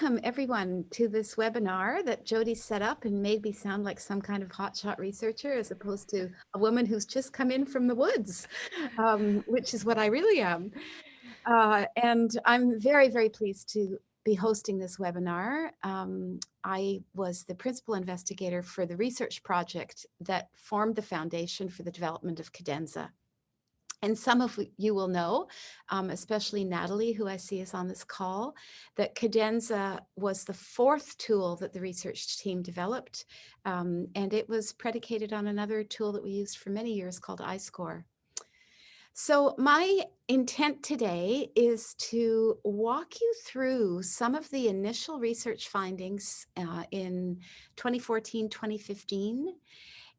welcome everyone to this webinar that Jody set up and made me sound like some kind of hotshot researcher as opposed to a woman who's just come in from the woods, which is what I really am. And I'm very, very pleased to be hosting this webinar. I was the principal investigator for the research project that formed the foundation for the development of Cadenza. And some of you will know, especially Natalie, who I see is on this call, that Cadenza was the fourth tool that the research team developed. And it was predicated on another tool that we used for many years called iScore. So my intent today is to walk you through some of the initial research findings in 2014, 2015,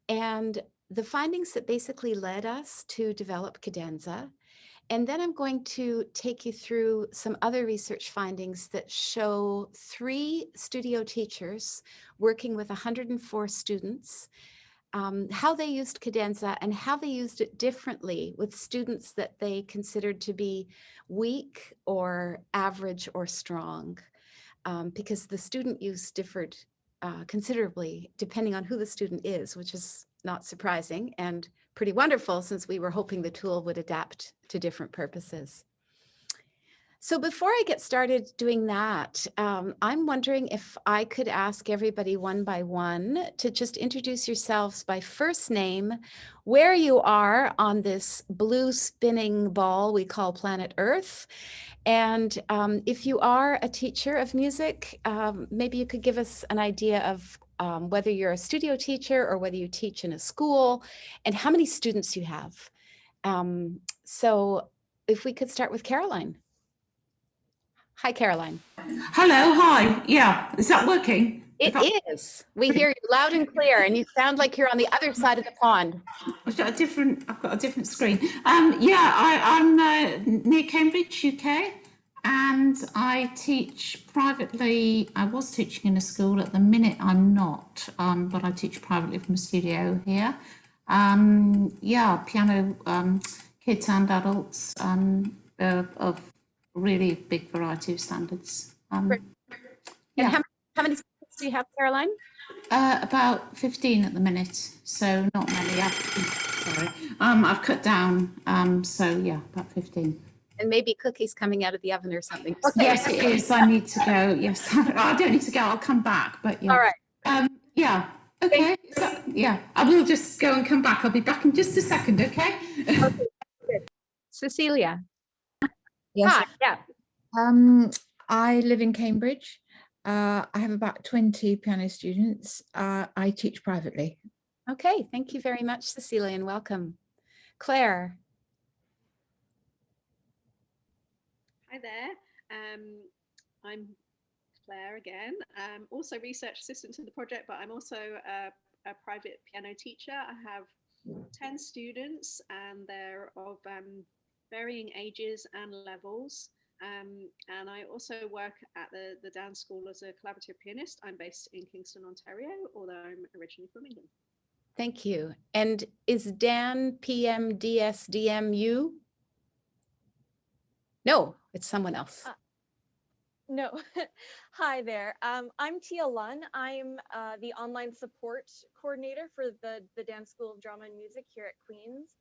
and the findings that basically led us to develop Cadenza. And then I'm going to take you through some other research findings that show 3 studio teachers working with 104 students, how they used Cadenza and how they used it differently with students that they considered to be weak or average or strong, because the student use differed considerably depending on who the student is, which is not surprising and pretty wonderful since we were hoping the tool would adapt to different purposes. So before I get started doing that, I'm wondering if I could ask everybody one by one to just introduce yourselves by first name, where you are on this blue spinning ball we call planet Earth. And if you are a teacher of music, maybe you could give us an idea of whether you're a studio teacher or whether you teach in a school and how many students you have. So if we could start with Caroline. Hi, Caroline. Hello, hi. Yeah, is that working? It is. We hear you loud and clear, and you sound like you're on the other side of the pond. I've got a different screen. I'm near Cambridge, UK, and I teach privately. I was teaching in a school. At the minute, I'm not, but I teach privately from a studio here. Yeah, piano, kids and adults, of really big variety of standards. And Yeah. how many students do you have, Caroline? About 15 at the minute, so not many. Sorry, I've cut down. So yeah, about 15. And maybe cookies coming out of the oven or something. Okay. Yes, it is. I need to go. Yes, I don't need to go. I'll come back. But yeah. All right. Yeah. Okay. So, yeah, I will just go and come back. I'll be back in just a second. Okay. Okay. Cecilia. Yes. Hi. Yeah. I live in Cambridge. I have about 20 piano students. I teach privately. Okay, thank you very much, Cecilia, and welcome. Claire. Hi there. I'm Claire again. Also research assistant to the project, but I'm also a private piano teacher. I have 10 students and they're of varying ages and levels. And I also work at the dance school as a collaborative pianist. I'm based in Kingston, Ontario, although I'm originally from England. Thank you. And is Dan PMDSDMU? No, it's someone else. No. Hi there. I'm Tia Lunn. I'm the online support coordinator for the Dance School of Drama and Music here at Queen's.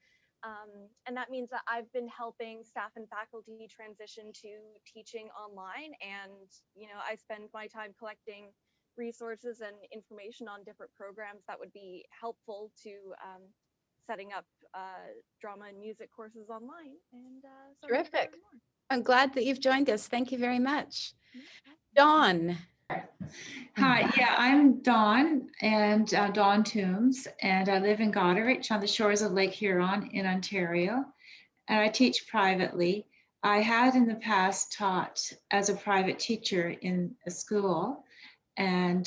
And that means that I've been helping staff and faculty transition to teaching online. And, you know, I spend my time collecting resources and information on different programs that would be helpful to setting up drama and music courses online. And so terrific. I'm glad that you've joined us. Thank you very much. Dawn. Hi, yeah, I'm Dawn, and Dawn Toombs, and I live in Goderich on the shores of Lake Huron in Ontario, and I teach privately. I had in the past taught as a private teacher in a school, and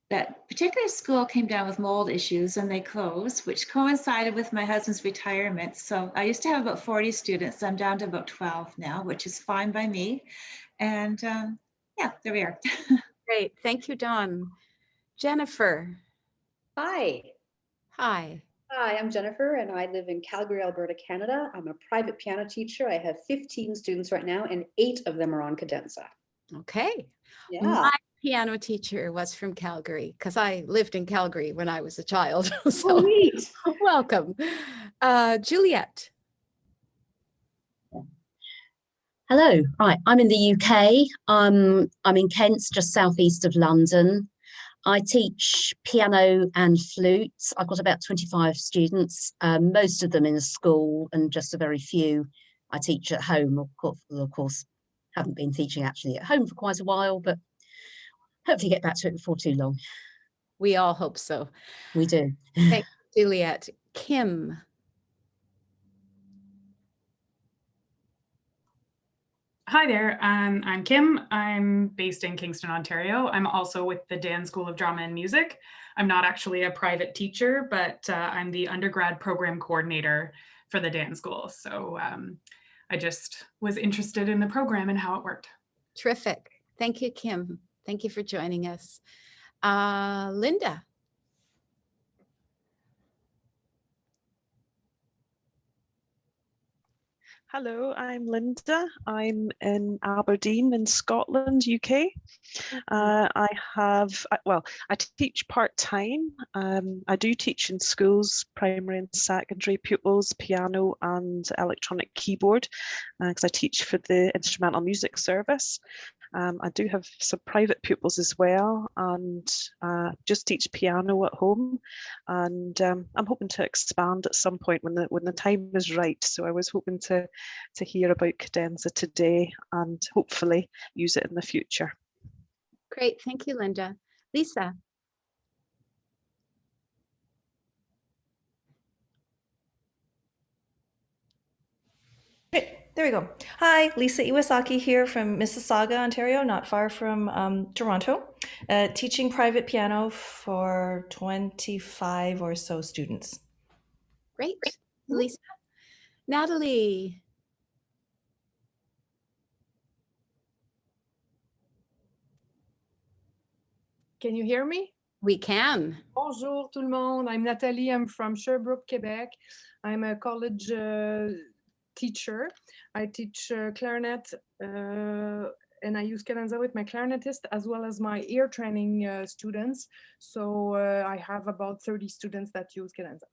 that particular school came down with mold issues and they closed, which coincided with my husband's retirement. So I used to have about 40 students. I'm down to about 12 now, which is fine by me. And yeah, there we are. Great. Thank you, Dawn. Jennifer. Hi. Hi. Hi, I'm Jennifer and I live in Calgary, Alberta, Canada. I'm a private piano teacher. I have 15 students right now and 8 of them are on Cadenza. Okay. Yeah. My piano teacher was from Calgary because I lived in Calgary when I was a child. Oh, So neat. welcome. Juliet. Hello, right, I'm in the UK. I'm in Kent, just southeast of London. I teach piano and flute. I've got about 25 students, most of them in a school and just a very few I teach at home. Of course, haven't been teaching actually at home for quite a while, but hopefully get back to it before too long. We all hope so. We do. Thank you, Juliet. Kim. Hi there, I'm Kim. I'm based in Kingston, Ontario. I'm also with the Dan School of Drama and Music. I'm not actually a private teacher, but I'm the undergrad program coordinator for the Dan School. So I just was interested in the program and how it worked. Terrific. Thank you, Kim. Thank you for joining us. Linda. Hello, I'm Linda. I'm in Aberdeen in Scotland, UK. I teach part-time. I do teach in schools, primary and secondary pupils, piano and electronic keyboard, because I teach for the instrumental music service. I do have some private pupils as well, and just teach piano at home. And I'm hoping to expand at some point when the time is right. So I was hoping to hear about Cadenza today and hopefully use it in the future. Great. Thank you, Linda. Lisa. There we go. Hi, Lisa Iwasaki here from Mississauga, Ontario, not far from Toronto, teaching private piano for 25 or so students. Great. Lisa. Natalie. Can you hear me? We can. Bonjour tout le monde. I'm Nathalie. I'm from Sherbrooke, Quebec. I'm a college teacher. I teach clarinet and I use Cadenza with my clarinetist as well as my ear training students. So I have about 30 students that use Cadenza.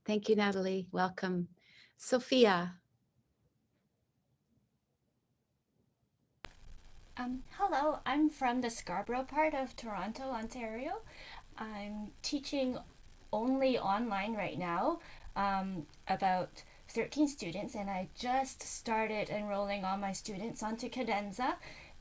Thank you, Natalie. Welcome. Sophia. Hello, I'm from the Scarborough part of Toronto, Ontario. I'm teaching only online right now, about 13 students, and I just started enrolling all my students onto Cadenza.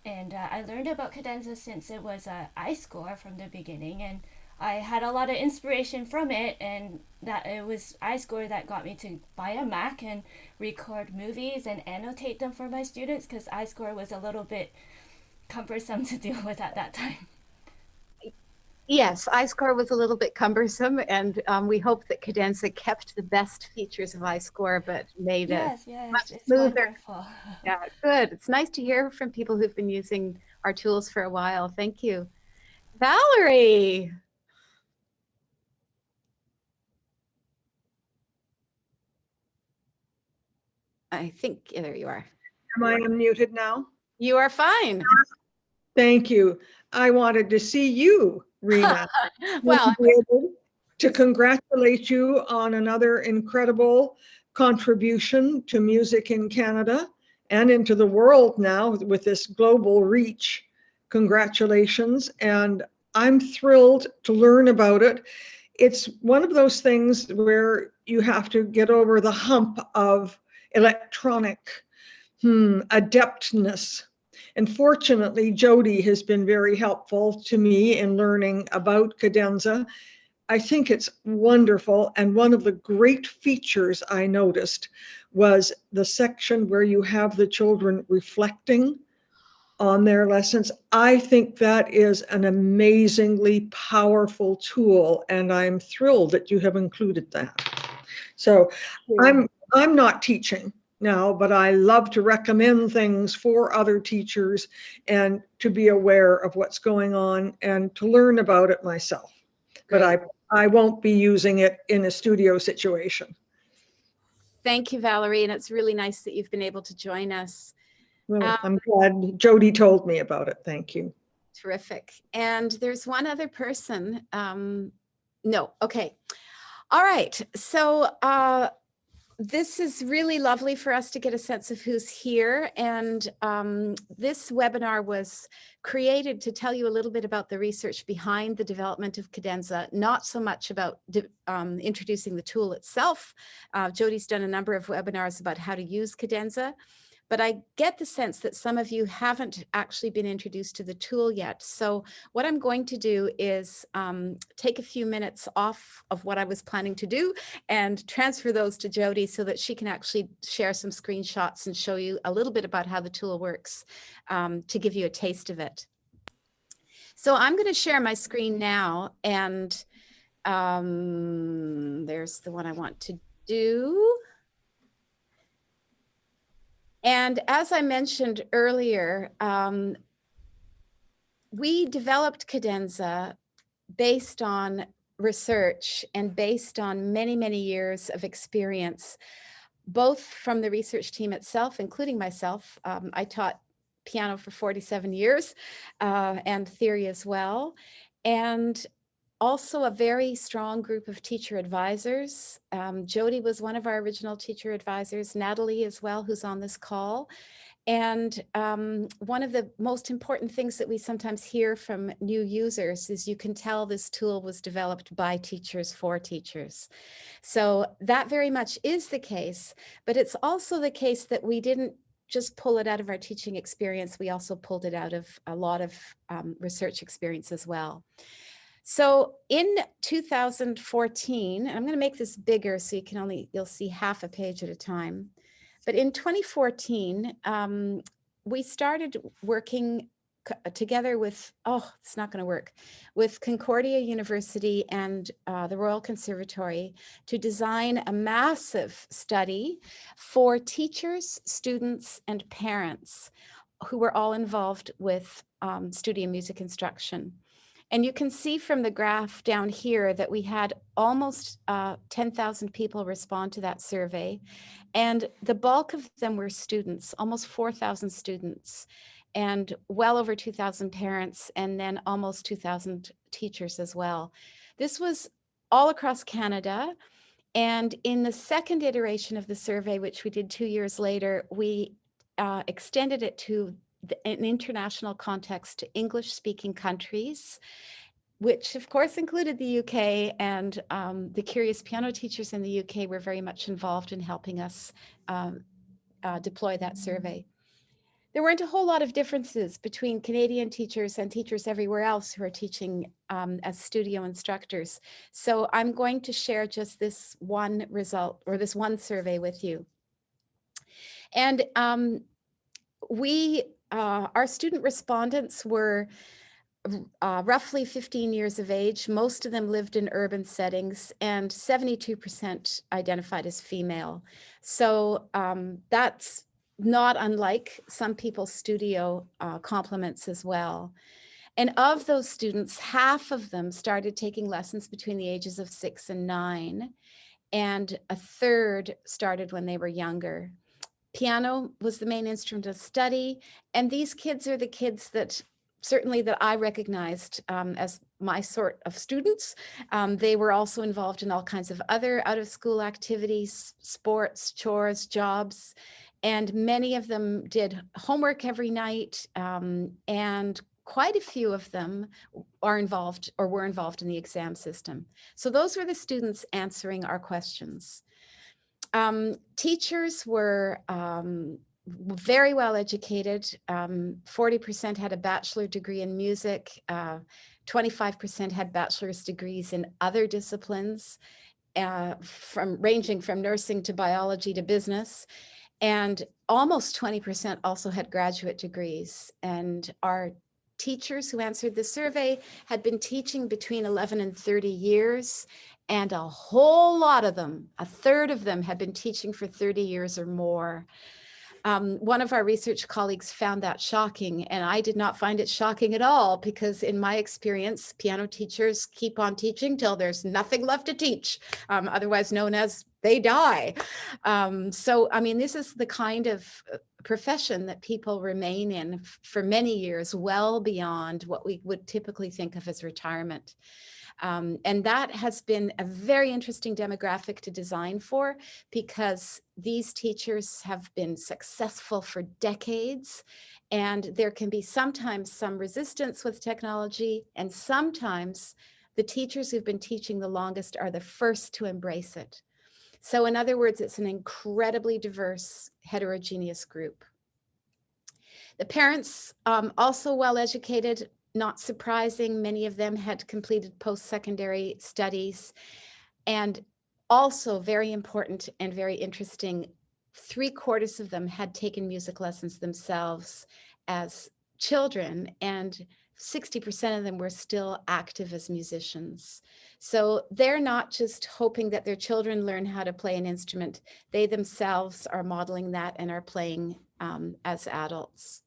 And I learned about Cadenza since it was iScore from the beginning, and I had a lot of inspiration from it, and that it was iScore that got me to buy a Mac and record movies and annotate them for my students, because iScore was a little bit cumbersome to deal with at that time. Yes, iScore was a little bit cumbersome, and we hope that Cadenza kept the best features of iScore, but made it much smoother. Yeah, good. It's nice to hear from people who've been using our tools for a while. Thank you. Valerie. I think there you are. Am I unmuted now? You are fine. Thank you. I wanted to see you, Rena. Well, to congratulate you on another incredible contribution to music in Canada and into the world now with this global reach. Congratulations. And I'm thrilled to learn about it. It's one of those things where you have to get over the hump of electronic adeptness. And fortunately, Jody has been very helpful to me in learning about Cadenza. I think it's wonderful. And one of the great features I noticed was the section where you have the children reflecting on their lessons. I think that is an amazingly powerful tool, and I'm thrilled that you have included that. So I'm not teaching now, but I love to recommend things for other teachers and to be aware of what's going on and to learn about it myself. Great. But I won't be using it in a studio situation. Thank you, Valerie. And it's really nice that you've been able to join us. Well, I'm glad Jody told me about it. Thank you. Terrific. And there's one other person. No, okay. All right. So this is really lovely for us to get a sense of who's here. And this webinar was created to tell you a little bit about the research behind the development of Cadenza, not so much about introducing the tool itself. Jody's done a number of webinars about how to use Cadenza. But I get the sense that some of you haven't actually been introduced to the tool yet. So what I'm going to do is take a few minutes off of what I was planning to do and transfer those to Jody so that she can actually share some screenshots and show you a little bit about how the tool works to give you a taste of it. So I'm going to share my screen now, and there's the one I want to do. And as I mentioned earlier, we developed Cadenza based on research and based on many, many years of experience, both from the research team itself, including myself. I taught piano for 47 years and theory as well. And also a very strong group of teacher advisors. Jody was one of our original teacher advisors, Natalie as well, who's on this call. And one of the most important things that we sometimes hear from new users is you can tell this tool was developed by teachers for teachers. So that very much is the case, but it's also the case that we didn't just pull it out of our teaching experience. We also pulled it out of a lot of research experience as well. So in 2014, I'm going to make this bigger so you'll see half a page at a time. But in 2014, we started working together with, it's not going to work, with Concordia University and the Royal Conservatory to design a massive study for teachers, students, and parents who were all involved with studio music instruction. And you can see from the graph down here that we had almost 10,000 people respond to that survey. And the bulk of them were students, almost 4,000 students, and well over 2,000 parents, and then almost 2,000 teachers as well. This was all across Canada. And in the second iteration of the survey, which we did 2 years later, we extended it to an international context to English-speaking countries, which of course included the UK, and the Curious Piano teachers in the UK were very much involved in helping us deploy that survey. There weren't a whole lot of differences between Canadian teachers and teachers everywhere else who are teaching as studio instructors. So I'm going to share just this one result, or this one survey, with you. And our student respondents were roughly 15 years of age. Most of them lived in urban settings, and 72% identified as female. So that's not unlike some people's studio complements as well. And of those students, half of them started taking lessons between the ages of 6 and 9, and a third started when they were younger. Piano was the main instrument of study, and these kids are the kids that certainly that I recognized as my sort of students. They were also involved in all kinds of other out-of-school activities, sports, chores, jobs, and many of them did homework every night, and quite a few of them are involved or were involved in the exam system. So those were the students answering our questions. Teachers were very well educated. 40% had a bachelor degree in music. 25% had bachelor's degrees in other disciplines, ranging from nursing to biology to business. And almost 20% also had graduate degrees. And our teachers who answered the survey had been teaching between 11 and 30 years. And a whole lot of them, a third of them, had been teaching for 30 years or more. One of our research colleagues found that shocking, and I did not find it shocking at all, because in my experience, piano teachers keep on teaching till there's nothing left to teach, otherwise known as they die. So, I mean, this is the kind of profession that people remain in for many years, well beyond what we would typically think of as retirement. And that has been a very interesting demographic to design for, because these teachers have been successful for decades, and there can be sometimes some resistance with technology, and sometimes the teachers who've been teaching the longest are the first to embrace it. So in other words, it's an incredibly diverse, heterogeneous group. The parents, also well-educated, not surprising, many of them had completed post-secondary studies. And also very important and very interesting, 3/4 of them had taken music lessons themselves as children, and 60% of them were still active as musicians. So they're not just hoping that their children learn how to play an instrument, they themselves are modeling that and are playing as adults.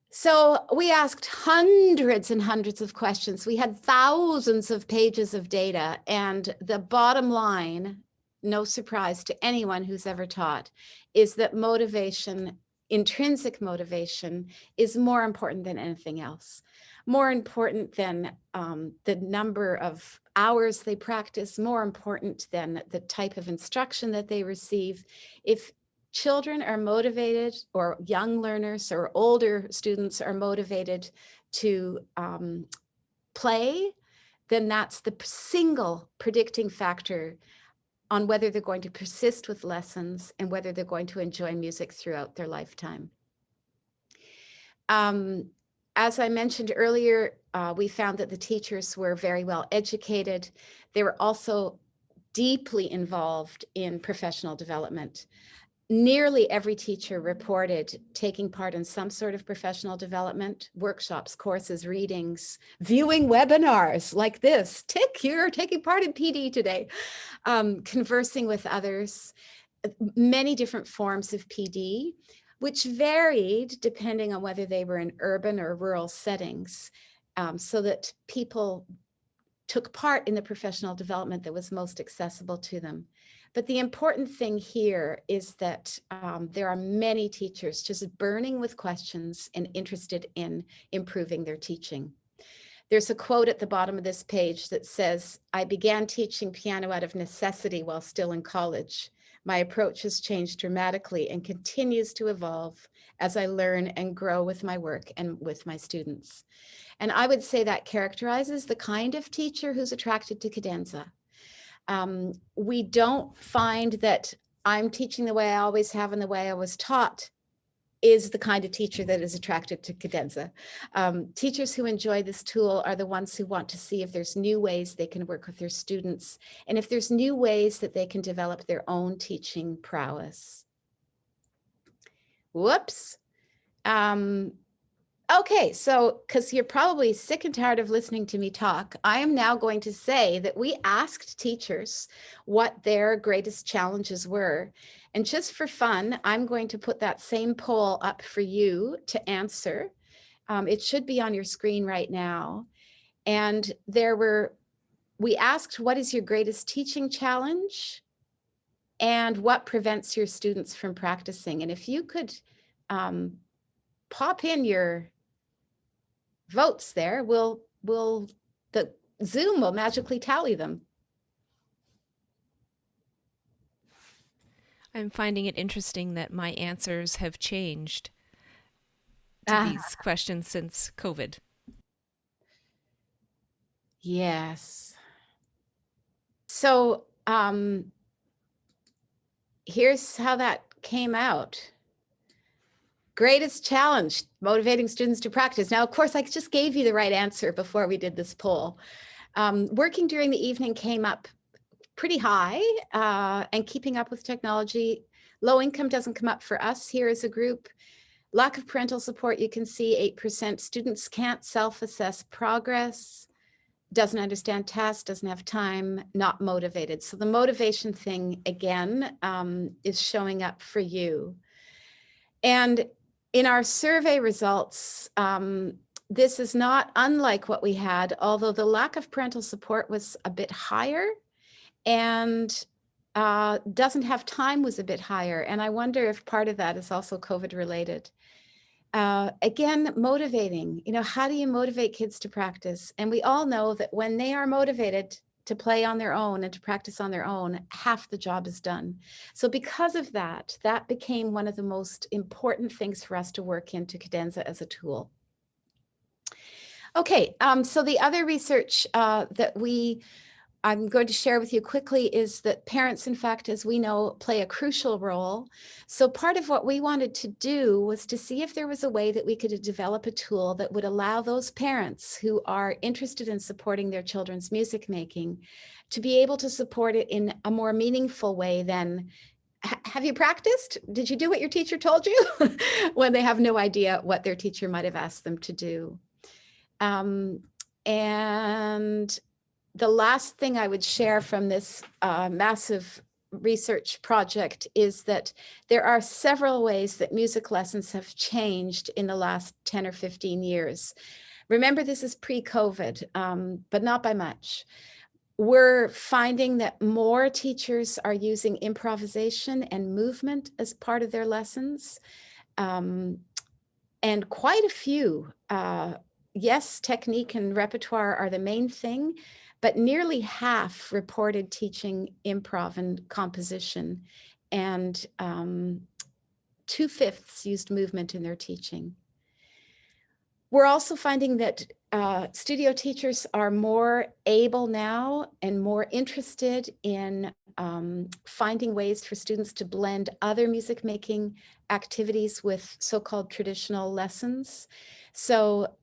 So we asked hundreds and hundreds of questions. We had thousands of pages of data, and the bottom line, no surprise to anyone who's ever taught, is that motivation, intrinsic motivation, is more important than anything else. More important than the number of hours they practice, more important than the type of instruction that they receive. If children are motivated, or young learners or older students are motivated to play, then that's the single predicting factor on whether they're going to persist with lessons and whether they're going to enjoy music throughout their lifetime. As I mentioned earlier, we found that the teachers were very well educated. They were also deeply involved in professional development. Nearly every teacher reported taking part in some sort of professional development, workshops, courses, readings, viewing webinars like this. Tick, you're taking part in PD today. Conversing with others, many different forms of PD, which varied depending on whether they were in urban or rural settings, so that people took part in the professional development that was most accessible to them. But the important thing here is that there are many teachers just burning with questions and interested in improving their teaching. There's a quote at the bottom of this page that says, "I began teaching piano out of necessity while still in college. My approach has changed dramatically and continues to evolve as I learn and grow with my work and with my students." And I would say that characterizes the kind of teacher who's attracted to Cadenza. We don't find that I'm teaching the way I always have and the way I was taught is the kind of teacher that is attracted to Cadenza. Teachers who enjoy this tool are the ones who want to see if there's new ways they can work with their students, and if there's new ways that they can develop their own teaching prowess. Whoops. Okay, so because you're probably sick and tired of listening to me talk, I am now going to say that we asked teachers what their greatest challenges were. And just for fun, I'm going to put that same poll up for you to answer. It should be on your screen right now. And we asked, what is your greatest teaching challenge? And what prevents your students from practicing? And if you could pop in your votes there, the Zoom will magically tally them. I'm finding it interesting that my answers have changed to these questions since COVID. Yes. So here's how that came out. Greatest challenge, motivating students to practice. Now, of course, I just gave you the right answer before we did this poll. Working during the evening came up pretty high, and keeping up with technology. Low income doesn't come up for us here as a group. Lack of parental support, you can see 8%. Students can't self-assess progress, doesn't understand tasks, doesn't have time, not motivated. So the motivation thing, again, is showing up for you. And in our survey results, this is not unlike what we had, although the lack of parental support was a bit higher. And doesn't have time was a bit higher. And I wonder if part of that is also COVID related. Again, motivating, how do you motivate kids to practice? And we all know that when they are motivated to play on their own and to practice on their own, half the job is done. So because of that, that became one of the most important things for us to work into Cadenza as a tool. Okay, so the other research that I'm going to share with you quickly is that parents, in fact, as we know, play a crucial role. So part of what we wanted to do was to see if there was a way that we could develop a tool that would allow those parents who are interested in supporting their children's music making to be able to support it in a more meaningful way than, have you practiced? Did you do what your teacher told you? When they have no idea what their teacher might have asked them to do. And the last thing I would share from this massive research project is that there are several ways that music lessons have changed in the last 10 or 15 years. Remember, this is pre-COVID, but not by much. We're finding that more teachers are using improvisation and movement as part of their lessons. And quite a few, yes, technique and repertoire are the main thing, but nearly half reported teaching improv and composition, and 2/5 used movement in their teaching. We're also finding that studio teachers are more able now and more interested in finding ways for students to blend other music making activities with so-called traditional lessons. So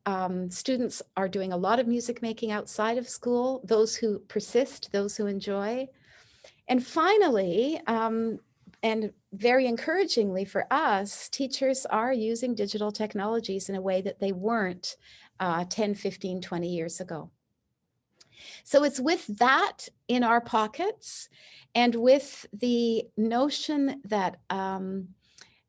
students are doing a lot of music making outside of school, those who persist, those who enjoy. And finally, and very encouragingly for us, teachers are using digital technologies in a way that they weren't 10, 15, 20 years ago. So it's with that in our pockets and with the notion that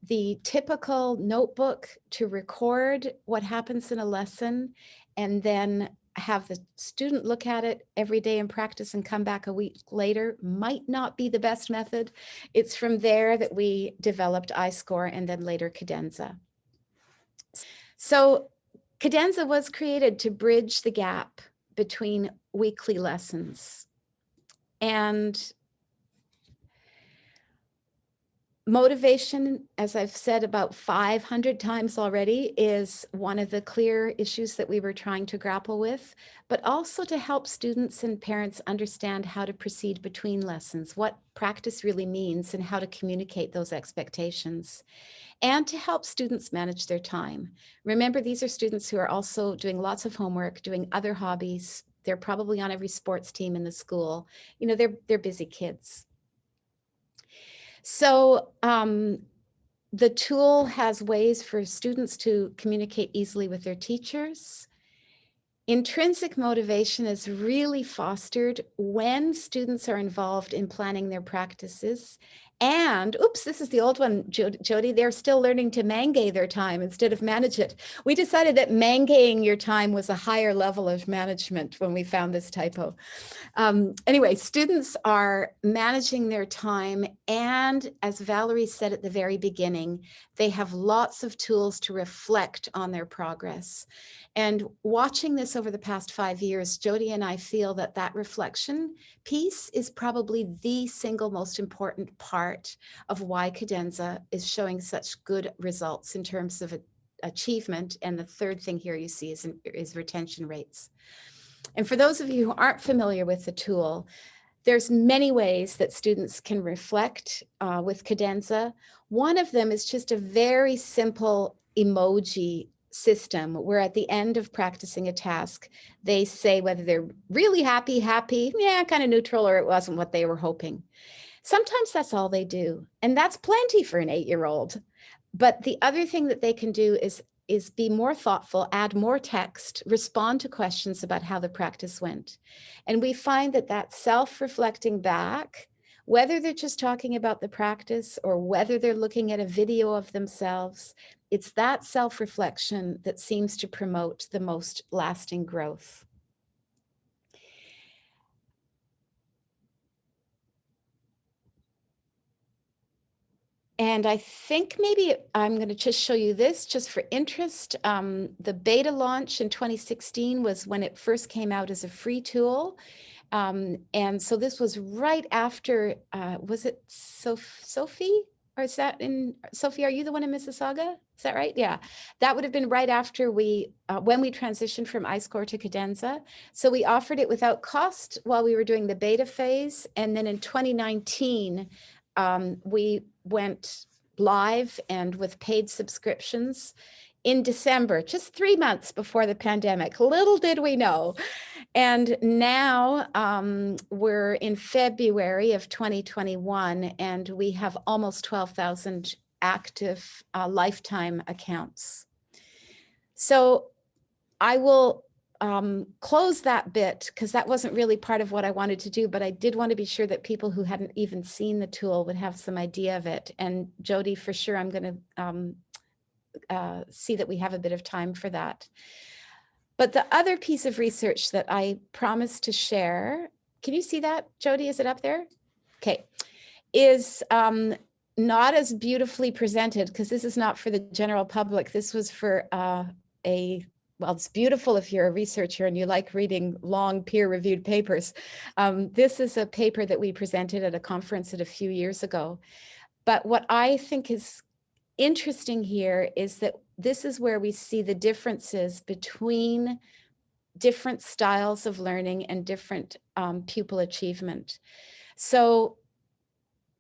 the typical notebook to record what happens in a lesson and then have the student look at it every day in practice and come back a week later might not be the best method. It's from there that we developed iScore and then later Cadenza. So Cadenza was created to bridge the gap between weekly lessons. And motivation, as I've said about 500 times already, is one of the clear issues that we were trying to grapple with, but also to help students and parents understand how to proceed between lessons, what practice really means and how to communicate those expectations, and to help students manage their time. Remember, these are students who are also doing lots of homework, doing other hobbies. They're probably on every sports team in the school. They're busy kids. So the tool has ways for students to communicate easily with their teachers. Intrinsic motivation is really fostered when students are involved in planning their practices. And, oops, this is the old one, Jody, they're still learning to mangay their time instead of manage it. We decided that mangaying your time was a higher level of management when we found this typo. Anyway, students are managing their time, and as Valerie said at the very beginning, they have lots of tools to reflect on their progress. And watching this over the past 5 years, Jody and I feel that that reflection piece is probably the single most important part of why Cadenza is showing such good results in terms of achievement. And the third thing here you see is retention rates. And for those of you who aren't familiar with the tool, there's many ways that students can reflect with Cadenza. One of them is just a very simple emoji system where at the end of practicing a task, they say whether they're really happy, yeah, kind of neutral, or it wasn't what they were hoping. Sometimes that's all they do, and that's plenty for an 8-year-old. But the other thing that they can do is be more thoughtful, add more text, respond to questions about how the practice went. And we find that self-reflecting back, whether they're just talking about the practice or whether they're looking at a video of themselves, it's that self-reflection that seems to promote the most lasting growth. And I think maybe I'm going to just show you this just for interest. The beta launch in 2016 was when it first came out as a free tool. And so this was right after, was it Sophie? Or is that in, Sophie, are you the one in Mississauga? Is that right? Yeah, that would have been right after we, when we transitioned from iScore to Cadenza. So we offered it without cost while we were doing the beta phase. And then in 2019, we went live and with paid subscriptions in December, just 3 months before the pandemic. Little did we know. And now we're in February of 2021, and we have almost 12,000 active lifetime accounts. So I will close that bit because that wasn't really part of what I wanted to do, but I did want to be sure that people who hadn't even seen the tool would have some idea of it. And Jody, for sure, I'm going to see that we have a bit of time for that. But the other piece of research that I promised to share, can you see that, Jody? Is it up there? Okay, is not as beautifully presented because this is not for the general public. This was for well, it's beautiful if you're a researcher and you like reading long peer-reviewed papers. This is a paper that we presented at a conference a few years ago. But what I think is interesting here is that this is where we see the differences between different styles of learning and different pupil achievement. So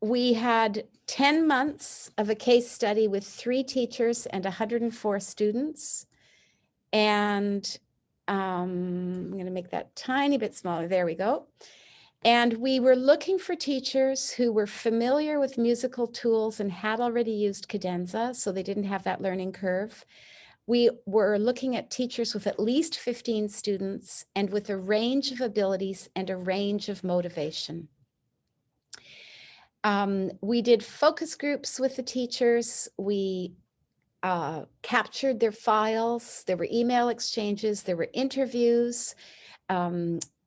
we had 10 months of a case study with 3 teachers and 104 students. And I'm going to make that tiny bit smaller. There we go. And we were looking for teachers who were familiar with musical tools and had already used Cadenza, so they didn't have that learning curve. We were looking at teachers with at least 15 students and with a range of abilities and a range of motivation. We did focus groups with the teachers. We captured their files. There were email exchanges. There were interviews.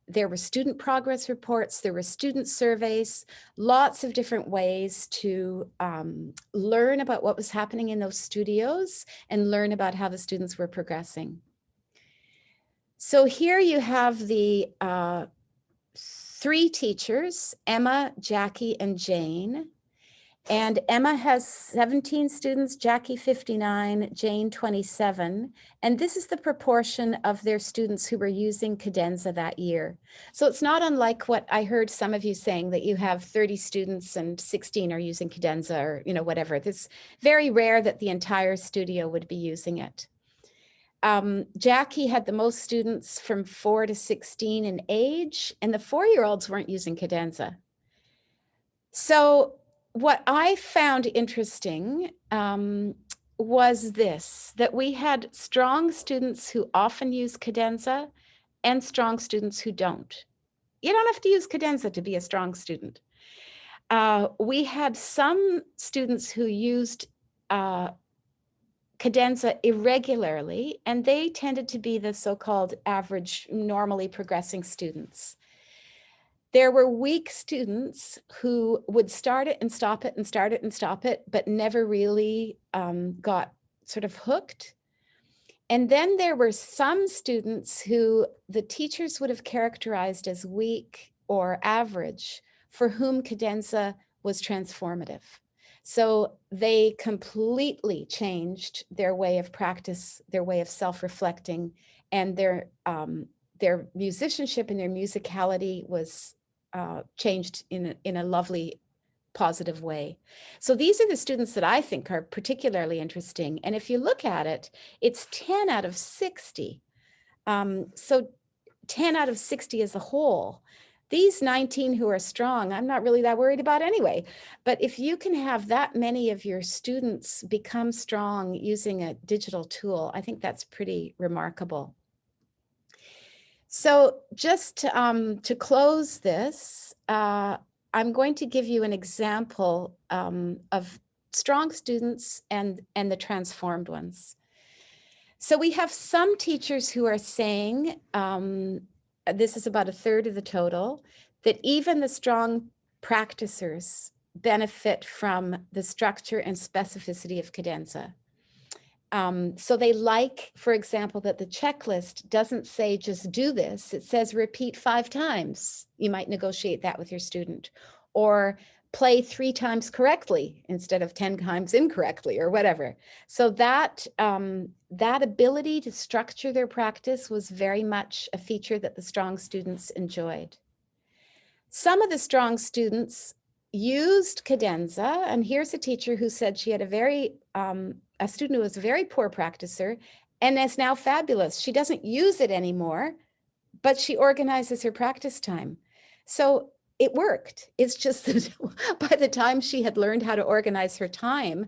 There were student progress reports. There were student surveys, lots of different ways to learn about what was happening in those studios and learn about how the students were progressing. So here you have the 3 teachers, Emma, Jackie, and Jane. And Emma has 17 students, Jackie 59, Jane 27. And this is the proportion of their students who were using Cadenza that year. So it's not unlike what I heard some of you saying, that you have 30 students and 16 are using Cadenza, or whatever. It's very rare that the entire studio would be using it. Jackie had the most students from 4 to 16 in age, and the 4-year-olds weren't using Cadenza. So what I found interesting was this, that we had strong students who often use Cadenza and strong students who don't. You don't have to use Cadenza to be a strong student. We had some students who used Cadenza irregularly, and they tended to be the so-called average, normally progressing students. There were weak students who would start it and stop it and start it and stop it, but never really got sort of hooked. And then there were some students who the teachers would have characterized as weak or average, for whom Cadenza was transformative. So they completely changed their way of practice, their way of self-reflecting, and their musicianship and their musicality was changed in a lovely, positive way. So these are the students that I think are particularly interesting. And if you look at it, it's 10 out of 60. So 10 out of 60 as a whole. These 19 who are strong, I'm not really that worried about anyway. But if you can have that many of your students become strong using a digital tool, I think that's pretty remarkable. So just to close this, I'm going to give you an example of strong students and the transformed ones. So we have some teachers who are saying, this is about 1/3 of the total, that even the strong practicers benefit from the structure and specificity of Cadenza. So they like, for example, that the checklist doesn't say just do this, it says repeat 5 times. You might negotiate that with your student, or play 3 times correctly instead of 10 times incorrectly, or whatever. So that, that ability to structure their practice was very much a feature that the strong students enjoyed. Some of the strong students used Cadenza, and here's a teacher who said she had a student who was a very poor practicer and is now fabulous. She doesn't use it anymore, but she organizes her practice time. So it worked. It's just that by the time she had learned how to organize her time,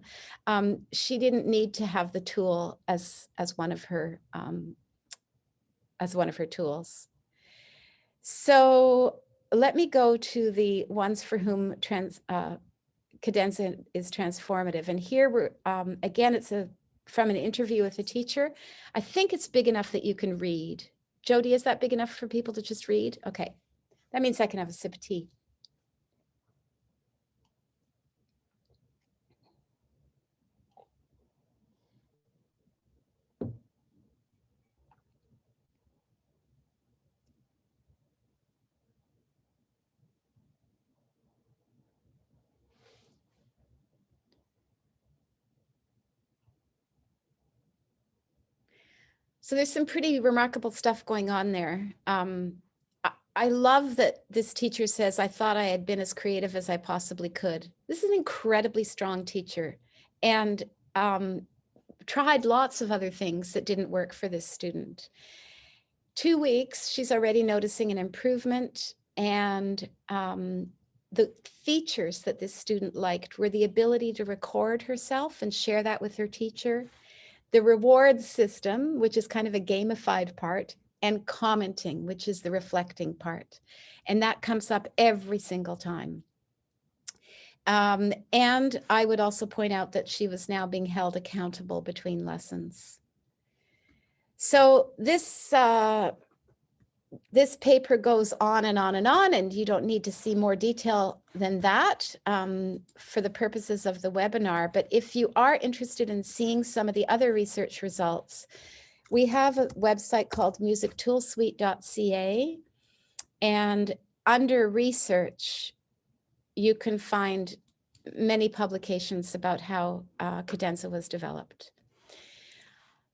she didn't need to have the tool as one of her tools. So let me go to the ones for whom Cadenza is transformative. And here we're, again, it's from an interview with a teacher. I think it's big enough that you can read. Jody, is that big enough for people to just read? Okay, that means I can have a sip of tea. So there's some pretty remarkable stuff going on there. I love that this teacher says, I thought I had been as creative as I possibly could. This is an incredibly strong teacher, and tried lots of other things that didn't work for this student. 2 weeks, she's already noticing an improvement, and the features that this student liked were the ability to record herself and share that with her teacher, the reward system, which is kind of a gamified part, and commenting, which is the reflecting part. And that comes up every single time. And I would also point out that she was now being held accountable between lessons. So this paper goes on and on and on, and you don't need to see more detail than that for the purposes of the webinar. But if you are interested in seeing some of the other research results, we have a website called musictoolsuite.ca, and under research, you can find many publications about how Cadenza was developed.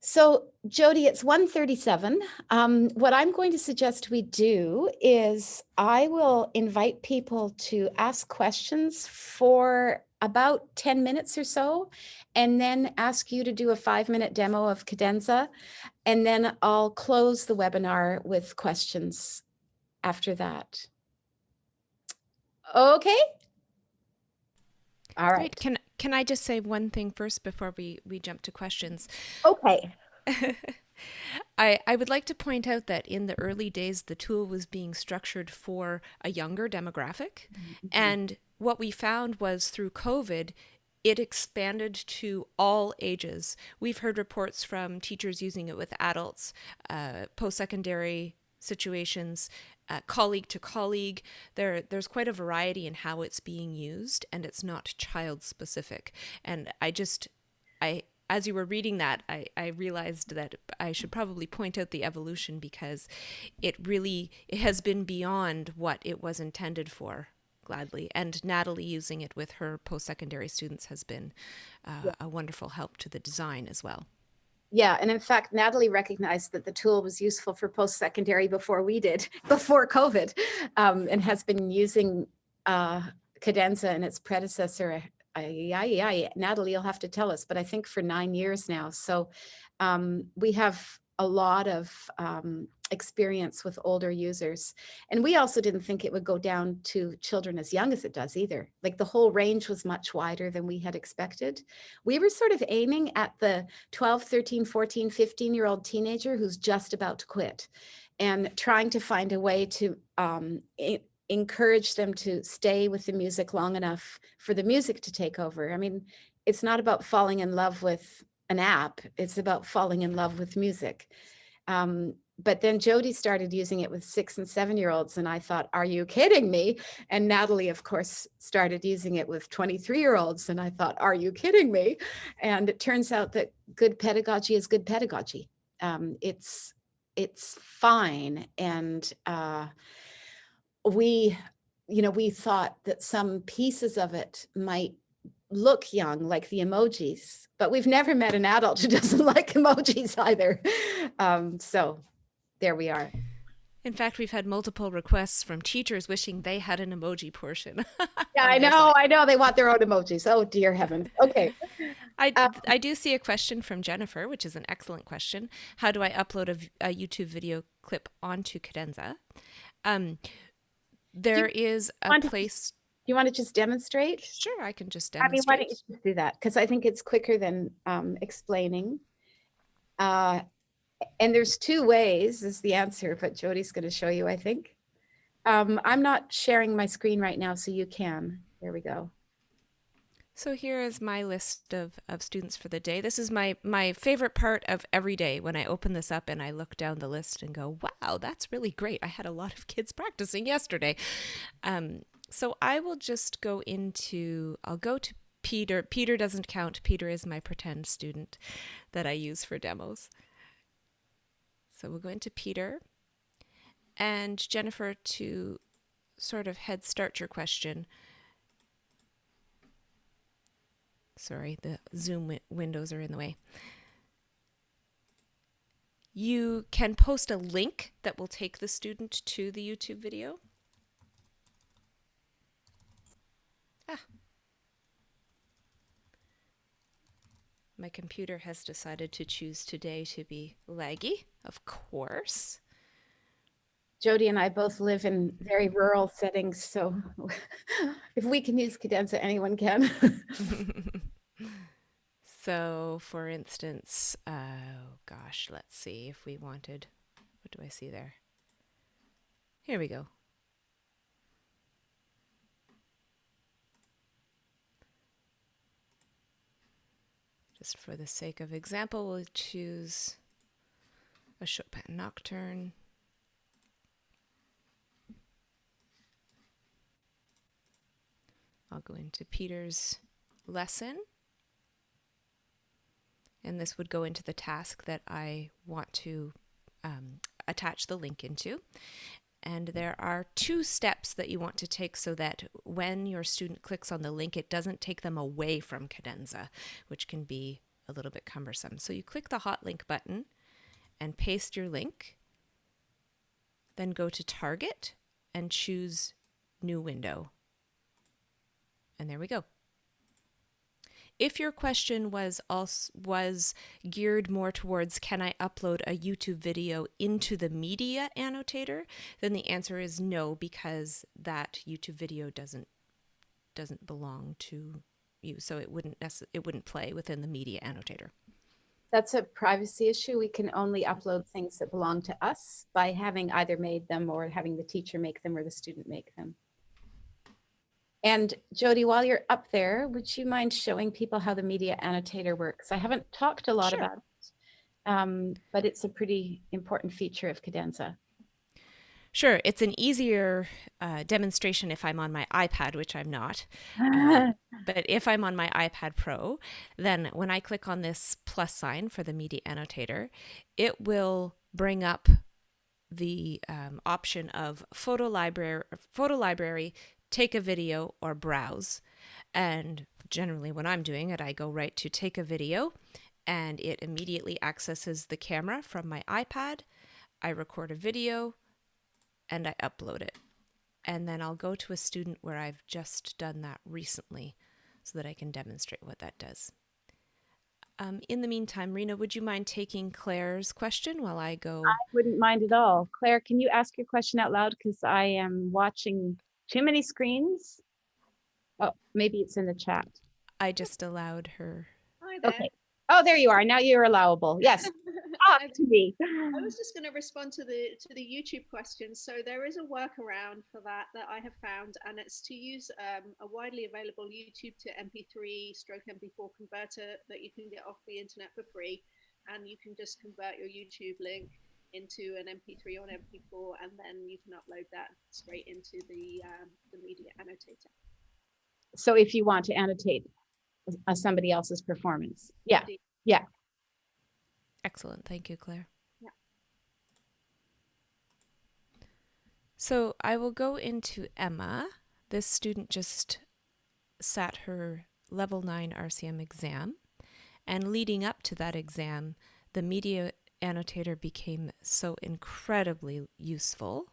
So Jody, it's 1:37. What I'm going to suggest we do is I will invite people to ask questions for about 10 minutes or so, and then ask you to do a 5-minute demo of Cadenza, and then I'll close the webinar with questions after that. Okay? All right. Great. Can I just say one thing first before we jump to questions? Okay. I would like to point out that in the early days, the tool was being structured for a younger demographic. Mm-hmm. And what we found was through COVID, it expanded to all ages. We've heard reports from teachers using it with adults, post-secondary situations, colleague to colleague. There's quite a variety in how it's being used, and it's not child specific. And as you were reading that, I realized that I should probably point out the evolution, because it has been beyond what it was intended for, gladly. And Natalie using it with her post-secondary students has been a wonderful help to the design as well. Yeah, and in fact, Natalie recognized that the tool was useful for post-secondary before we did, before COVID, and has been using Cadenza and its predecessor. Natalie, you'll have to tell us, but I think for 9 years now. So we have a lot of experience with older users. And we also didn't think it would go down to children as young as it does either. Like the whole range was much wider than we had expected. We were sort of aiming at the 12, 13, 14, 15-year-old teenager who's just about to quit, and trying to find a way to encourage them to stay with the music long enough for the music to take over. I mean, it's not about falling in love with an app, it's about falling in love with music. but then Jody started using it with 6 and 7-year-olds, and I thought, are you kidding me? And Natalie, of course, started using it with 23-year-olds, and I thought, are you kidding me? And it turns out that good pedagogy is good pedagogy. It's fine, and we thought that some pieces of it might look young, like the emojis, but we've never met an adult who doesn't like emojis either. So there we are. In fact, we've had multiple requests from teachers wishing they had an emoji portion. Yeah, I know. They want their own emojis. Oh, dear heavens. Okay. I do see a question from Jennifer, which is an excellent question. How do I upload a YouTube video clip onto Cadenza? There is a place. Do you want to just demonstrate? Sure, I can just demonstrate. I mean, why don't you just do that? Because I think it's quicker than explaining. And there's 2 ways is the answer, but Jody's going to show you, I think. I'm not sharing my screen right now, so you can. There we go. So here is my list of students for the day. This is my favorite part of every day when I open this up and I look down the list and go, wow, that's really great. I had a lot of kids practicing yesterday. So I will just I'll go to Peter. Peter doesn't count. Peter is my pretend student that I use for demos. So we'll go into Peter. And Jennifer, to sort of head start your question. Sorry, the Zoom windows are in the way. You can post a link that will take the student to the YouTube video. My computer has decided to choose today to be laggy, of course. Jody and I both live in very rural settings, so if we can use Cadenza, anyone can. So, for instance, oh gosh, let's see if we wanted, what do I see there? Here we go. Just for the sake of example, we'll choose a Chopin Nocturne. I'll go into Peter's lesson. And this would go into the task that I want to attach the link into. And there are 2 steps that you want to take so that when your student clicks on the link, it doesn't take them away from Cadenza, which can be a little bit cumbersome. So you click the hot link button and paste your link. Then go to Target and choose New Window. And there we go. If your question was geared more towards, can I upload a YouTube video into the media annotator, then the answer is no, because that YouTube video doesn't belong to you, so it wouldn't play within the media annotator. That's a privacy issue. We can only upload things that belong to us by having either made them or having the teacher make them or the student make them. And Jody, while you're up there, would you mind showing people how the media annotator works? I haven't talked a lot about it, but it's a pretty important feature of Cadenza. Sure, it's an easier demonstration if I'm on my iPad, which I'm not. But if I'm on my iPad Pro, then when I click on this plus sign for the media annotator, it will bring up the option of photo library, take a video, or browse. And generally when I'm doing it, I go right to take a video, and it immediately accesses the camera from my iPad. I record a video and I upload it. And then I'll go to a student where I've just done that recently so that I can demonstrate what that does. In the meantime, Rena, would you mind taking Claire's question while I go? I wouldn't mind at all. Claire, can you ask your question out loud? Because I am watching too many screens. Oh, maybe it's in the chat. I just allowed her. Hi there. Okay. Oh, there you are. Now you're allowable. Yes. Talk to me. I was just going to respond to the YouTube question. So there is a workaround for that I have found, and it's to use a widely available YouTube to MP3/MP4 converter that you can get off the internet for free, and you can just convert your YouTube link into an MP3 or an MP4, and then you can upload that straight into the media annotator. So if you want to annotate somebody else's performance. Yeah. Indeed. Yeah. Excellent. Thank you, Claire. Yeah. So I will go into Emma. This student just sat her level 9 RCM exam, and leading up to that exam, the media annotator became so incredibly useful.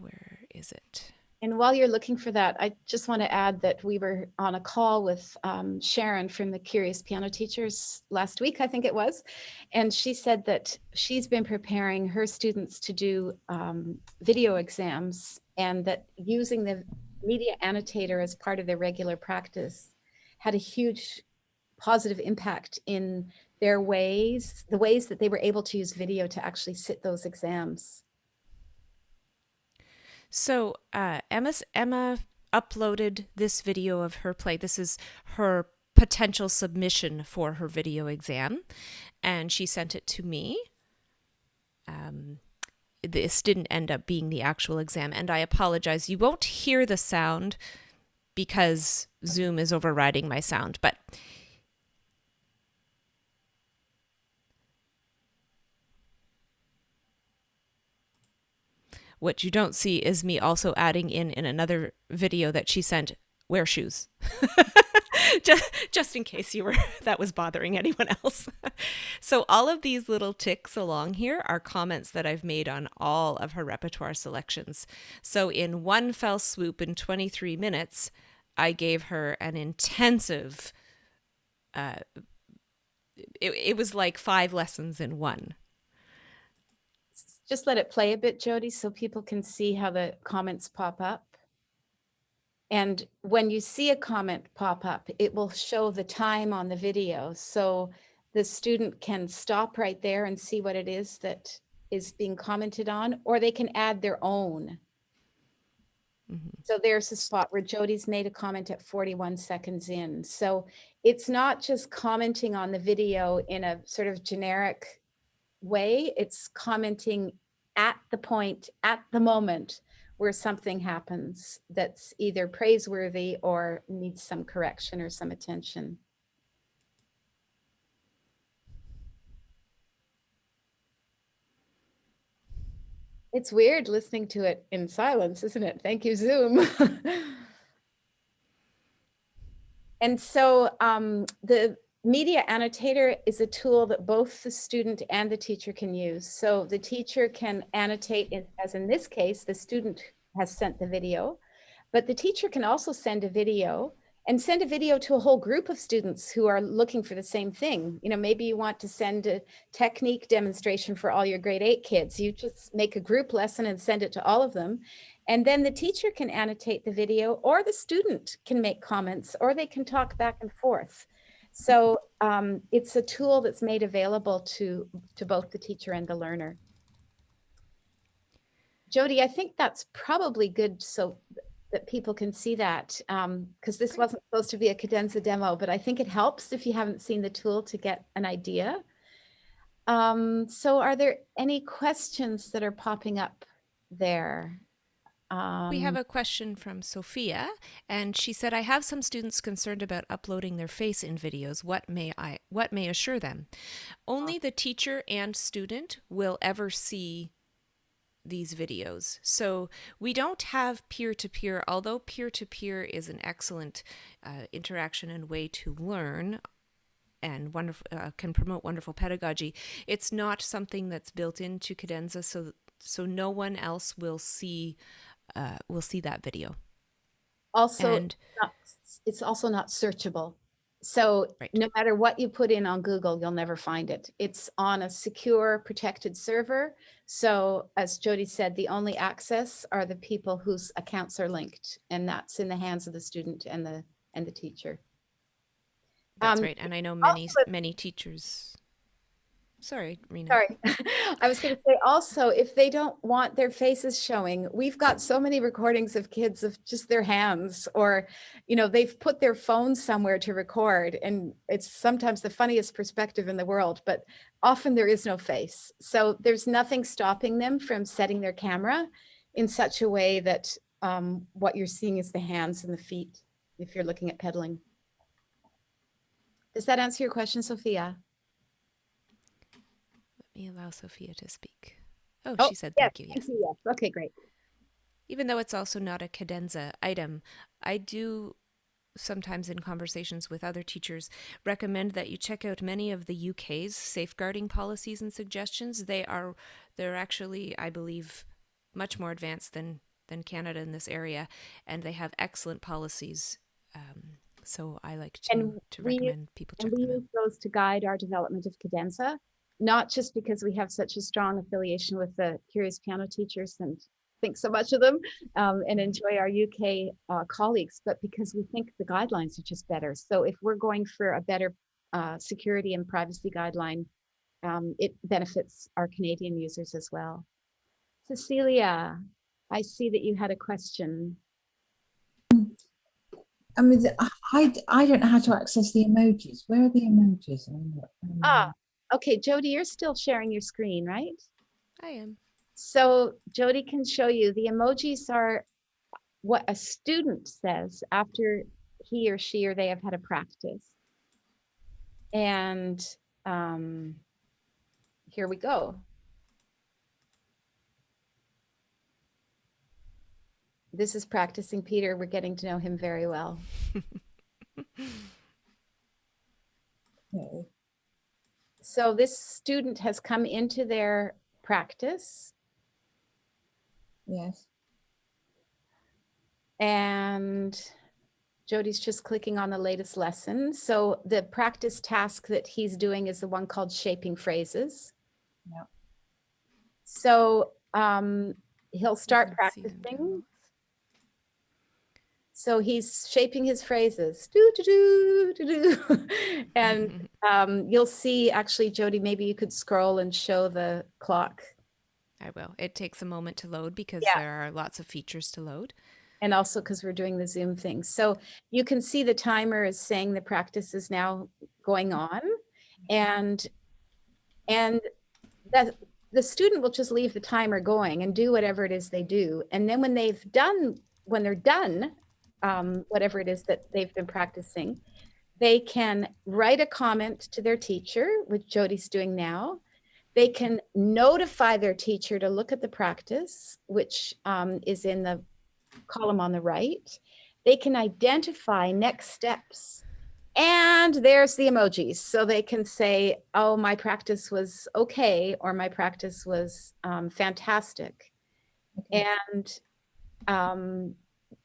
Where is it? And while you're looking for that, I just want to add that we were on a call with Sharon from the Curious Piano Teachers last week, I think it was. And she said that she's been preparing her students to do video exams, and that using the media annotator as part of their regular practice had a huge positive impact in their ways, the ways that they were able to use video to actually sit those exams. So Emma uploaded this video of her play. This is her potential submission for her video exam, and she sent it to me. This didn't end up being the actual exam, and I apologize. You won't hear the sound because Zoom is overriding my sound, but what you don't see is me also adding in another video that she sent, wear shoes. just in case that was bothering anyone else. So all of these little ticks along here are comments that I've made on all of her repertoire selections. So in one fell swoop in 23 minutes, I gave her an intensive, it was like 5 lessons in one. Just let it play a bit, Jody, so people can see how the comments pop up. And when you see a comment pop up, it will show the time on the video. So the student can stop right there and see what it is that is being commented on, or they can add their own. Mm-hmm. So there's a spot where Jody's made a comment at 41 seconds in. So it's not just commenting on the video in a sort of generic way, it's commenting at the point, at the moment where something happens that's either praiseworthy or needs some correction or some attention. It's weird listening to it in silence, isn't it? Thank you, Zoom. And so the media annotator is a tool that both the student and the teacher can use. So the teacher can annotate, as in this case, the student has sent the video, but the teacher can also send a video to a whole group of students who are looking for the same thing. You know, maybe you want to send a technique demonstration for all your grade 8 kids. You just make a group lesson and send it to all of them. And then the teacher can annotate the video, or the student can make comments, or they can talk back and forth. So it's a tool that's made available to both the teacher and the learner. Jody, I think that's probably good so that people can see that, because this wasn't supposed to be a Cadenza demo, but I think it helps if you haven't seen the tool to get an idea. So are there any questions that are popping up there? We have a question from Sophia, and she said, I have some students concerned about uploading their face in videos. What may assure them? Only the teacher and student will ever see these videos. So we don't have peer-to-peer, although peer-to-peer is an excellent interaction and way to learn and wonderful can promote wonderful pedagogy. It's not something that's built into Cadenza, so no one else will see that video. Also, it's also not searchable. So no matter what you put in on Google, you'll never find it. It's on a secure, protected server. So as Jody said, the only access are the people whose accounts are linked, and that's in the hands of the student and the teacher. That's right. And I know many teachers. Sorry, Rena. Sorry. I was going to say also, if they don't want their faces showing, we've got so many recordings of kids of just their hands, or, you know, they've put their phone somewhere to record, and it's sometimes the funniest perspective in the world, but often there is no face. So there's nothing stopping them from setting their camera in such a way that what you're seeing is the hands and the feet, if you're looking at pedaling. Does that answer your question, Sophia? Let me allow Sophia to speak. Oh, Oh, she said yes, thank you. thank Yes. you, yes. Okay, great. Even though it's also not a cadenza item, I do sometimes in conversations with other teachers recommend that you check out many of the UK's safeguarding policies and suggestions. They're actually, I believe, much more advanced than Canada in this area, and they have excellent policies. So I like to recommend people check them out. We use those to guide our development of cadenza, not just because we have such a strong affiliation with the Curious Piano teachers and think so much of them and enjoy our UK colleagues, but because we think the guidelines are just better. So if we're going for a better security and privacy guideline, it benefits our Canadian users as well. Cecilia, I see that you had a question. I mean, I don't know how to access the emojis. Where are the emojis? Okay, Jody, you're still sharing your screen, right? I am. So Jody can show you the emojis are what a student says after he or she or they have had a practice. And here we go. This is practicing Peter. We're getting to know him very well. Okay. So this student has come into their practice. Yes. And Jody's just clicking on the latest lesson. So the practice task that he's doing is the one called shaping phrases. Yep. So he'll start practicing. So he's shaping his phrases, do, do, do, do, do. And you'll see, actually, Jody, maybe you could scroll and show the clock. I will. It takes a moment to load because there are lots of features to load. And also because we're doing the Zoom thing. So you can see the timer is saying the practice is now going on. And that the student will just leave the timer going and do whatever it is they do. And then when they're done, whatever it is that they've been practicing, they can write a comment to their teacher, which Jody's doing now. They can notify their teacher to look at the practice, which is in the column on the right. They can identify next steps. And there's the emojis. So they can say, oh, my practice was okay, or my practice was fantastic. Okay. And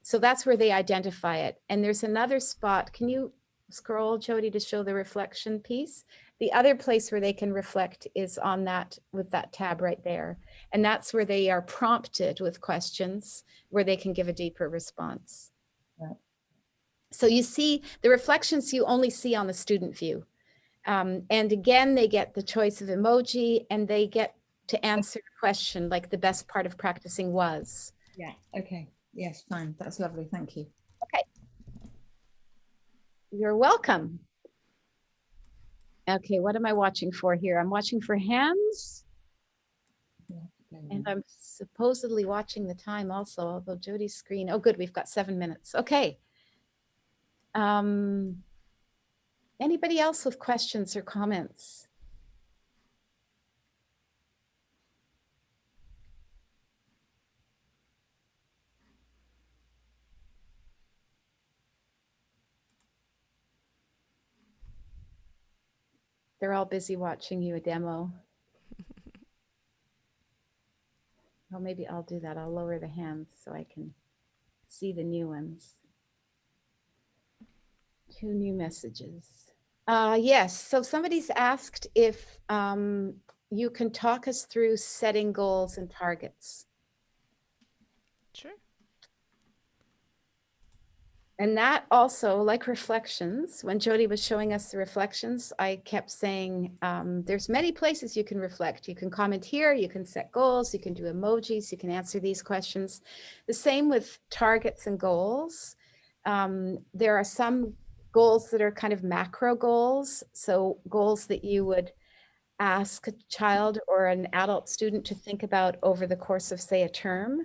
so that's where they identify it. And there's another spot. Can you scroll, Jody, to show the reflection piece? The other place where they can reflect is on that, with that tab right there. And that's where they are prompted with questions where they can give a deeper response. Right. So you see the reflections you only see on the student view. And again, they get the choice of emoji and they get to answer a question like the best part of practicing was. Yeah, okay. Yes, fine. That's lovely. Thank you. Okay. You're welcome. Okay, what am I watching for here? I'm watching for hands. And I'm supposedly watching the time also, although Jody's screen. Oh, good, we've got 7 minutes. Okay. Anybody else with questions or comments? They're all busy watching you a demo. Well, maybe I'll do that. I'll lower the hands so I can see the new ones. 2 new messages. Yes, so somebody's asked if you can talk us through setting goals and targets. Sure. And that also, like reflections, when Jody was showing us the reflections, I kept saying, there's many places you can reflect. You can comment here, you can set goals, you can do emojis, you can answer these questions. The same with targets and goals. There are some goals that are kind of macro goals. So goals that you would ask a child or an adult student to think about over the course of, say, a term.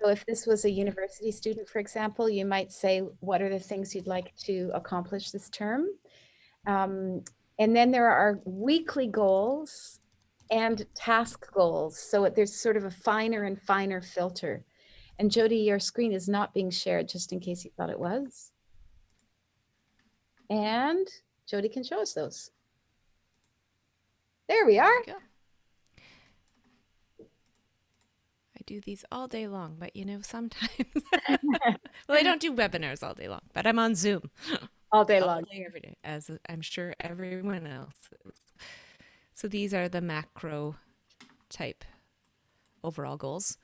So if this was a university student, for example, you might say, what are the things you'd like to accomplish this term? And then there are weekly goals and task goals. So there's sort of a finer and finer filter. And Jody, your screen is not being shared, just in case you thought it was. And Jody can show us those. There we are. There I do these all day long, but you know, sometimes, well, I don't do webinars all day long, but I'm on Zoom all day long, every day, as I'm sure everyone else is. So these are the macro type overall goals.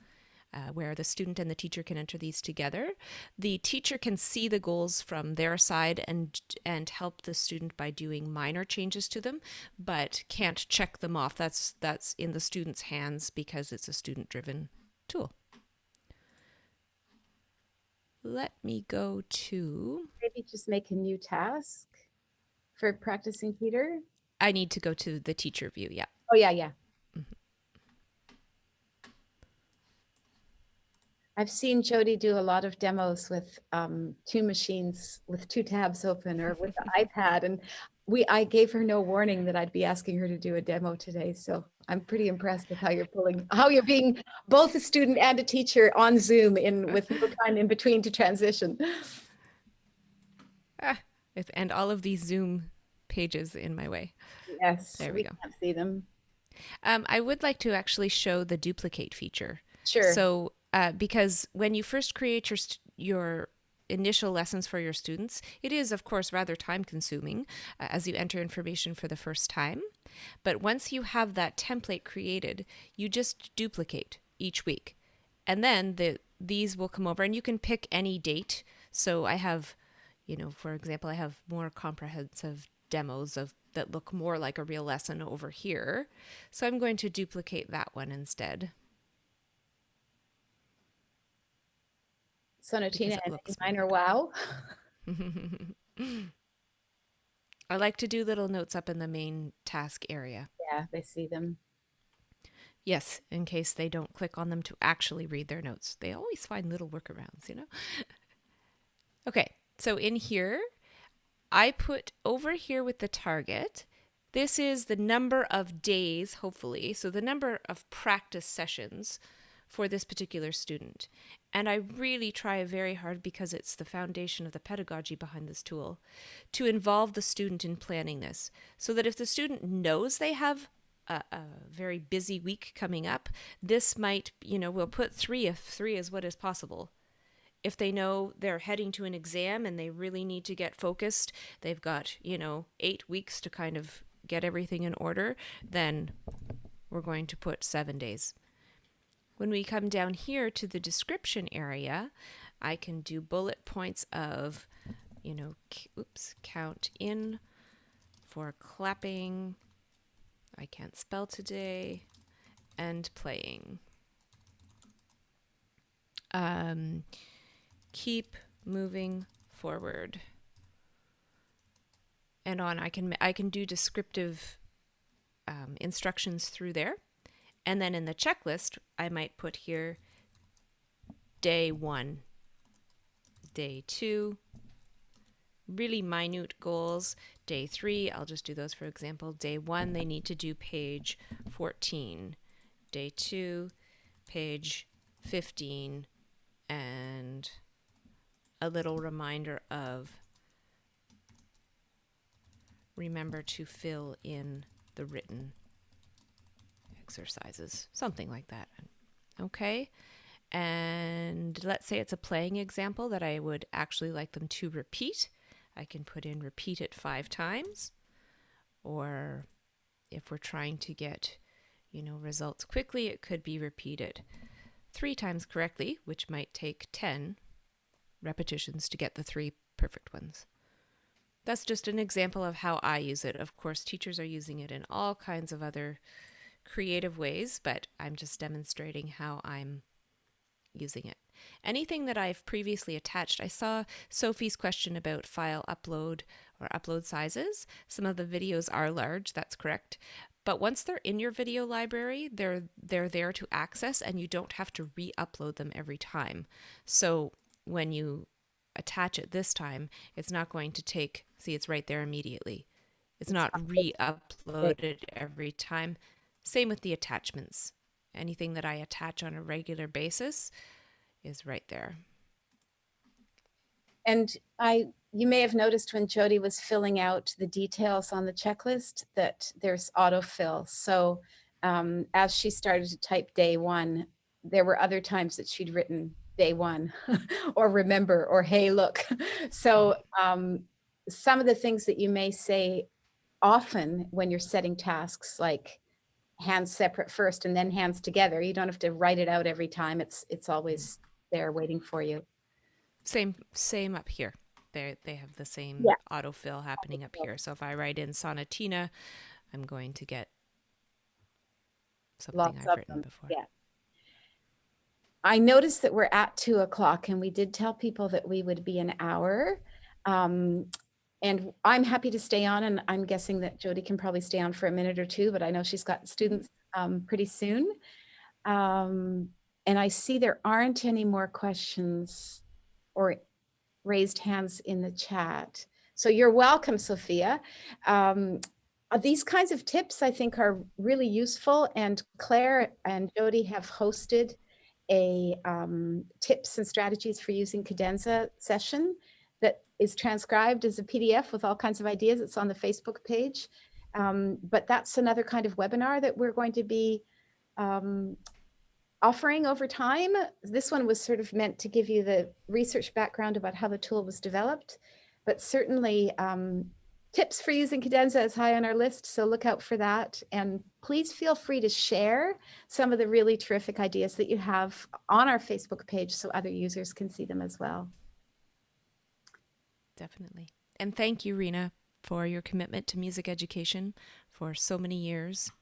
Where the student and the teacher can enter these together. The teacher can see the goals from their side and help the student by doing minor changes to them, but can't check them off. That's in the student's hands because it's a student-driven tool. Let me go to... Maybe just make a new task for practicing Peter. I need to go to the teacher view, yeah. Oh, yeah, yeah. I've seen Jody do a lot of demos with two machines with two tabs open or with the iPad. And I gave her no warning that I'd be asking her to do a demo today. So I'm pretty impressed with how you're being both a student and a teacher on Zoom with no time in between to transition. And all of these Zoom pages in my way. Yes, there we go. Can't see them. I would like to actually show the duplicate feature. Sure. So because when you first create your initial lessons for your students, it is, of course, rather time consuming as you enter information for the first time. But once you have that template created, you just duplicate each week. And then these will come over and you can pick any date. So I have, for example, I have more comprehensive demos that look more like a real lesson over here. So I'm going to duplicate that one instead. Sonatina and minor wow. I like to do little notes up in the main task area. Yeah, they see them. Yes, in case they don't click on them to actually read their notes. They always find little workarounds, Okay, so in here, I put over here with the target, this is the number of days, hopefully, so the number of practice sessions for this particular student. And I really try very hard, because it's the foundation of the pedagogy behind this tool, to involve the student in planning this, so that if the student knows they have a very busy week coming up, this might, we'll put 3 if 3 is what is possible. If they know they're heading to an exam and they really need to get focused, they've got, 8 weeks to kind of get everything in order, then we're going to put 7 days. When we come down here to the description area, I can do bullet points of, count in for clapping, I can't spell today, and playing. Keep moving forward. And on, I can do descriptive instructions through there. And then in the checklist, I might put here day 1, day 2, really minute goals. Day 3, I'll just do those for example. Day 1, they need to do page 14. Day 2, page 15, and a little reminder of remember to fill in the written exercises, something like that. Okay, and let's say it's a playing example that I would actually like them to repeat. I can put in repeat it 5 times, or if we're trying to get, results quickly, it could be repeated 3 times correctly, which might take 10 repetitions to get the 3% perfect ones. That's just an example of how I use it. Of course, teachers are using it in all kinds of other creative ways, but I'm just demonstrating how I'm using it. Anything that I've previously attached, I saw Sophie's question about file upload or upload sizes. Some of the videos are large, that's correct. But once they're in your video library, they're there to access, and you don't have to re-upload them every time. So when you attach it this time, it's not going to take, see, it's right there immediately. It's not re-uploaded every time. Same with the attachments. Anything that I attach on a regular basis is right there. And you may have noticed when Jody was filling out the details on the checklist that there's autofill. So as she started to type day one, there were other times that she'd written day one or remember or hey, look. So some of the things that you may say often when you're setting tasks, like hands separate first and then hands together, you don't have to write it out every time. It's always there waiting for you. Same up here. They have the same autofill happening up here. So if I write in Sonatina, I'm going to get something Lots I've written before. Yeah. I noticed that we're at 2 o'clock, and we did tell people that we would be an hour. And I'm happy to stay on, and I'm guessing that Jody can probably stay on for a minute or two, but I know she's got students pretty soon. And I see there aren't any more questions or raised hands in the chat. So you're welcome, Sophia. These kinds of tips I think are really useful, and Claire and Jody have hosted a tips and strategies for using Cadenza session that is transcribed as a PDF with all kinds of ideas. It's on the Facebook page. But that's another kind of webinar that we're going to be offering over time. This one was sort of meant to give you the research background about how the tool was developed, but certainly tips for using Cadenza is high on our list, so look out for that. And please feel free to share some of the really terrific ideas that you have on our Facebook page so other users can see them as well. Definitely. And thank you, Rena, for your commitment to music education for so many years.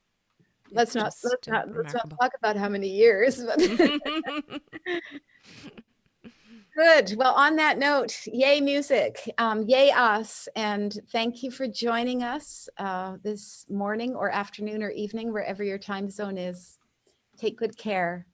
Let's not talk about how many years. Good. Well, on that note, yay music, yay us, and thank you for joining us this morning or afternoon or evening, wherever your time zone is. Take good care.